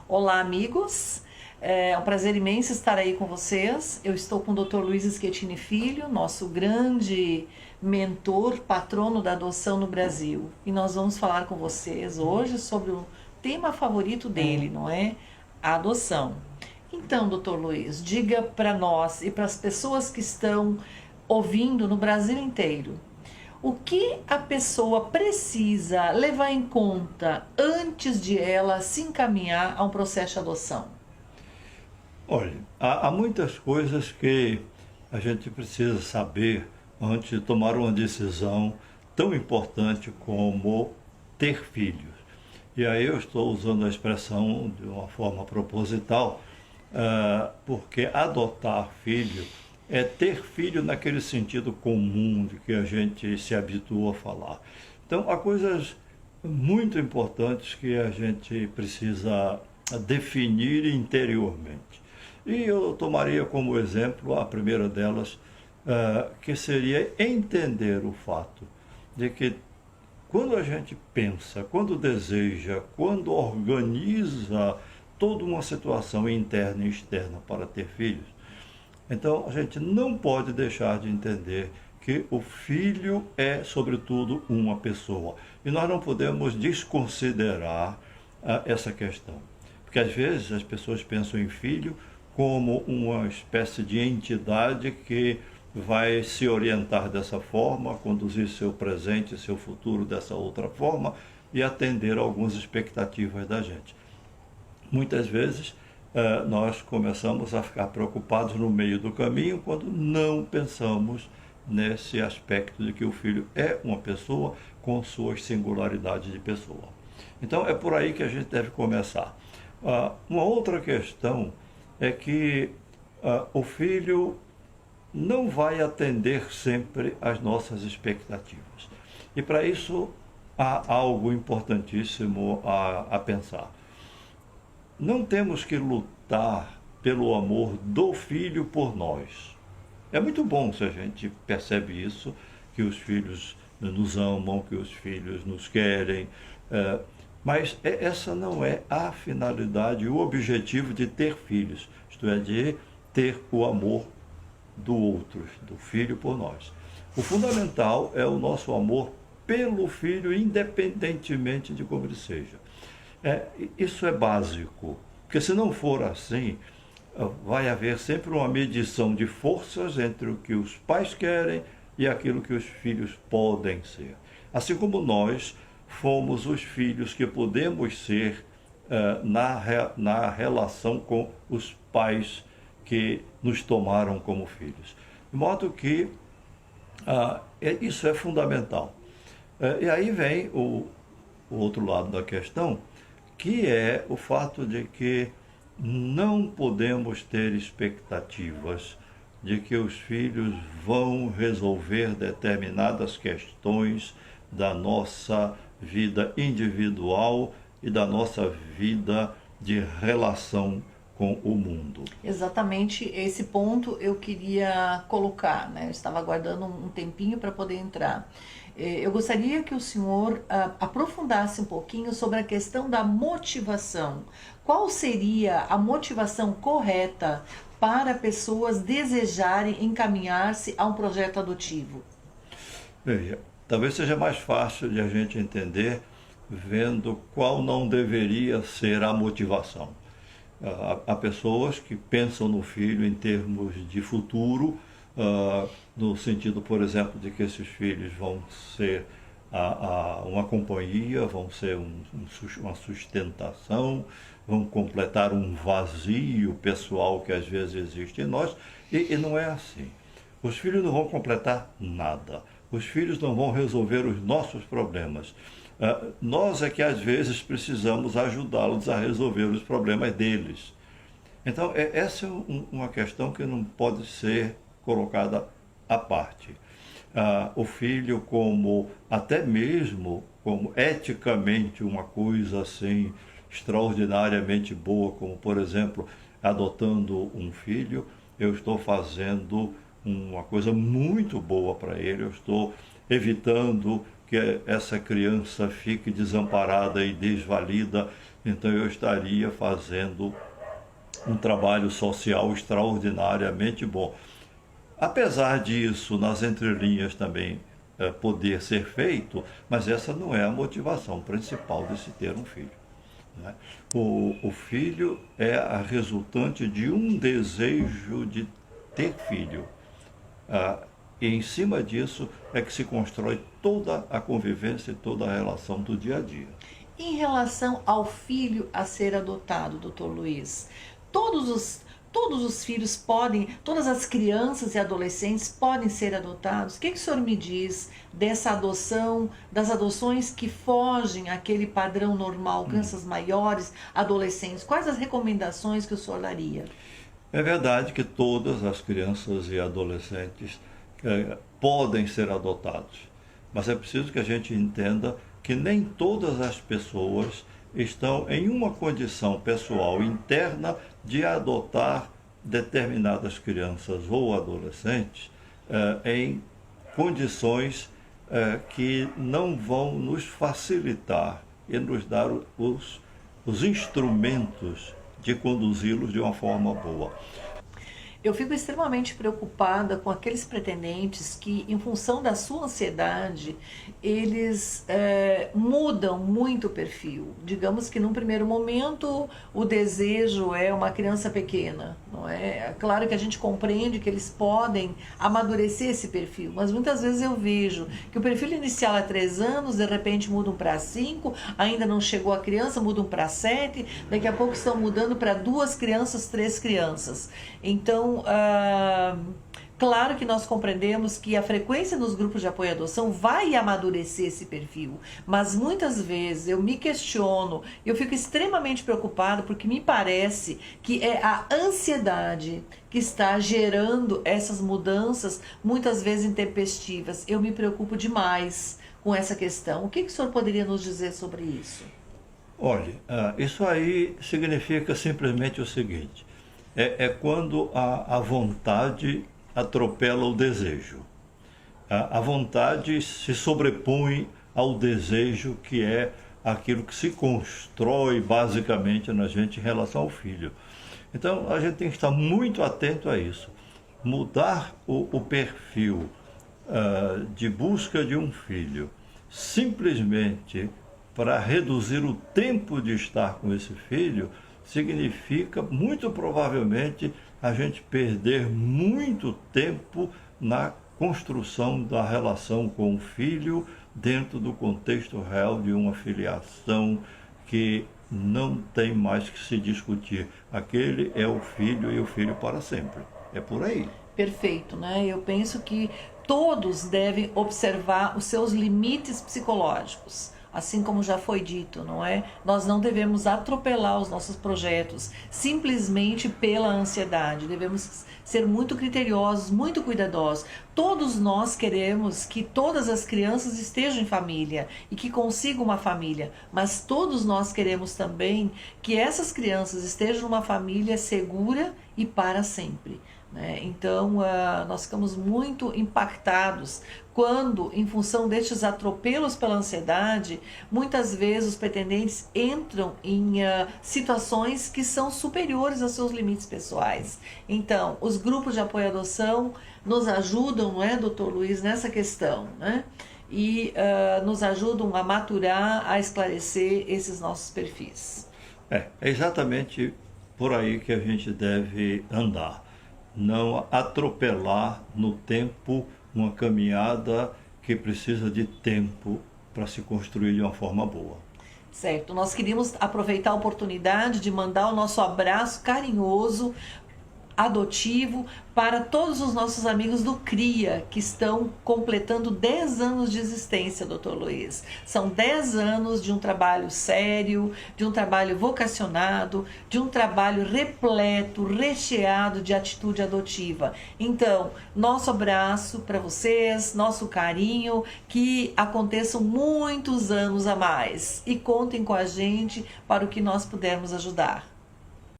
Olá, amigos. É um prazer imenso estar aí com vocês. Eu estou com o Dr. Luiz Schettini Filho, nosso grande mentor, patrono da adoção no Brasil. E nós vamos falar com vocês hoje sobre o tema favorito dele, não é? A adoção. Então, Dr. Luiz, diga para nós e para as pessoas que estão ouvindo no Brasil inteiro, o que a pessoa precisa levar em conta antes de ela se encaminhar a um processo de adoção? Olha, há muitas coisas que a gente precisa saber antes de tomar uma decisão tão importante como ter filhos. E aí eu estou usando a expressão de uma forma proposital, porque adotar filho é ter filho naquele sentido comum de que a gente se habitua a falar. Então, há coisas muito importantes que a gente precisa definir interiormente. E eu tomaria como exemplo a primeira delas, que seria entender o fato de que quando a gente pensa, quando deseja, quando organiza toda uma situação interna e externa para ter filhos, então a gente não pode deixar de entender que o filho é, sobretudo, uma pessoa. E nós não podemos desconsiderar essa questão. Porque às vezes as pessoas pensam em filho como uma espécie de entidade que vai se orientar dessa forma, conduzir seu presente e seu futuro dessa outra forma e atender a algumas expectativas da gente. Muitas vezes nós começamos a ficar preocupados no meio do caminho quando não pensamos nesse aspecto de que o filho é uma pessoa com suas singularidades de pessoa. Então é por aí que a gente deve começar. Uma outra questão é que o filho não vai atender sempre às nossas expectativas. E para isso há algo importantíssimo a pensar. Não temos que lutar pelo amor do filho por nós. É muito bom se a gente percebe isso, que os filhos nos amam, que os filhos nos querem, mas essa não é a finalidade, o objetivo de ter filhos, isto é, de ter o amor do outro, do filho por nós. O fundamental é o nosso amor pelo filho, independentemente de como ele seja. Isso é básico, porque se não for assim, vai haver sempre uma medição de forças entre o que os pais querem e aquilo que os filhos podem ser. Assim como nós fomos os filhos que podemos ser na relação com os pais que nos tomaram como filhos. De modo que isso é fundamental. E aí vem o outro lado da questão, que é o fato de que não podemos ter expectativas de que os filhos vão resolver determinadas questões da nossa vida individual e da nossa vida de relação com o mundo. Exatamente esse ponto eu queria colocar, né? Eu estava aguardando um tempinho para poder entrar. Eu gostaria que o senhor aprofundasse um pouquinho sobre a questão da motivação. Qual seria a motivação correta para pessoas desejarem encaminhar-se a um projeto adotivo? Veja, talvez seja mais fácil de a gente entender vendo qual não deveria ser a motivação. Há pessoas que pensam no filho em termos de futuro, no sentido, por exemplo, de que esses filhos vão ser uma companhia, vão ser uma sustentação, vão completar um vazio pessoal que às vezes existe em nós, e não é assim. Os filhos não vão completar nada. Os filhos não vão resolver os nossos problemas. Nós é que às vezes precisamos ajudá-los a resolver os problemas deles. Então, essa é uma questão que não pode ser colocada à parte. O filho como, até mesmo, como eticamente uma coisa assim extraordinariamente boa, como por exemplo, adotando um filho, eu estou fazendo uma coisa muito boa para ele, eu estou evitando que essa criança fique desamparada e desvalida então eu estaria fazendo um trabalho social extraordinariamente bom. Apesar disso, nas entrelinhas também poder ser feito, mas essa não é a motivação principal de se ter um filho, né? O filho é a resultante de um desejo de ter filho. E em cima disso é que se constrói toda a convivência e toda a relação do dia a dia. Em relação ao filho a ser adotado, doutor Luiz, todos os filhos podem, todas as crianças e adolescentes podem ser adotados? O que o senhor me diz dessa adoção, das adoções que fogem àquele padrão normal, crianças maiores, adolescentes? Quais as recomendações que o senhor daria? É verdade que todas as crianças e adolescentes podem ser adotados, mas é preciso que a gente entenda que nem todas as pessoas estão em uma condição pessoal interna de adotar determinadas crianças ou adolescentes em condições que não vão nos facilitar e nos dar os instrumentos de conduzi-los de uma forma boa. Eu fico extremamente preocupada com aqueles pretendentes que, em função da sua ansiedade, eles mudam muito o perfil. Digamos que, num primeiro momento, o desejo é uma criança pequena, não é? É claro que a gente compreende que eles podem amadurecer esse perfil, mas muitas vezes eu vejo que o perfil inicial é 3 anos, de repente mudam para 5, ainda não chegou a criança, mudam para 7, daqui a pouco estão mudando para 2 crianças, 3 crianças. Então, claro que nós compreendemos que a frequência nos grupos de apoio à adoção vai amadurecer esse perfil, mas muitas vezes eu me questiono, eu fico extremamente preocupado porque me parece que é a ansiedade que está gerando essas mudanças, muitas vezes intempestivas. Eu me preocupo demais com essa questão. O que o senhor poderia nos dizer sobre isso? Olha, isso aí significa simplesmente o seguinte: é quando a vontade atropela o desejo. A vontade se sobrepõe ao desejo, que é aquilo que se constrói basicamente na gente em relação ao filho. Então a gente tem que estar muito atento a isso. Mudar o perfil de busca de um filho simplesmente para reduzir o tempo de estar com esse filho significa, muito provavelmente, a gente perder muito tempo na construção da relação com o filho dentro do contexto real de uma filiação que não tem mais que se discutir. Aquele é o filho e o filho para sempre. É por aí. Perfeito, né? Eu penso que todos devem observar os seus limites psicológicos. Assim como já foi dito, não é? Nós não devemos atropelar os nossos projetos simplesmente pela ansiedade. Devemos ser muito criteriosos, muito cuidadosos. Todos nós queremos que todas as crianças estejam em família e que consigam uma família, mas todos nós queremos também que essas crianças estejam numa família segura e para sempre. Então, nós ficamos muito impactados quando, em função destes atropelos pela ansiedade, muitas vezes os pretendentes entram em situações que são superiores aos seus limites pessoais. Então, os grupos de apoio à adoção nos ajudam, não é, doutor Luiz, nessa questão, né? E nos ajudam a maturar, a esclarecer esses nossos perfis. É exatamente por aí que a gente deve andar. Não atropelar no tempo uma caminhada que precisa de tempo para se construir de uma forma boa. Certo, nós queríamos aproveitar a oportunidade de mandar o nosso abraço carinhoso, adotivo, para todos os nossos amigos do CRIA, que estão completando 10 anos de existência, doutor Luiz. São 10 anos de um trabalho sério, de um trabalho vocacionado, de um trabalho repleto, recheado de atitude adotiva. Então, nosso abraço para vocês, nosso carinho, que aconteçam muitos anos a mais. E contem com a gente para o que nós pudermos ajudar.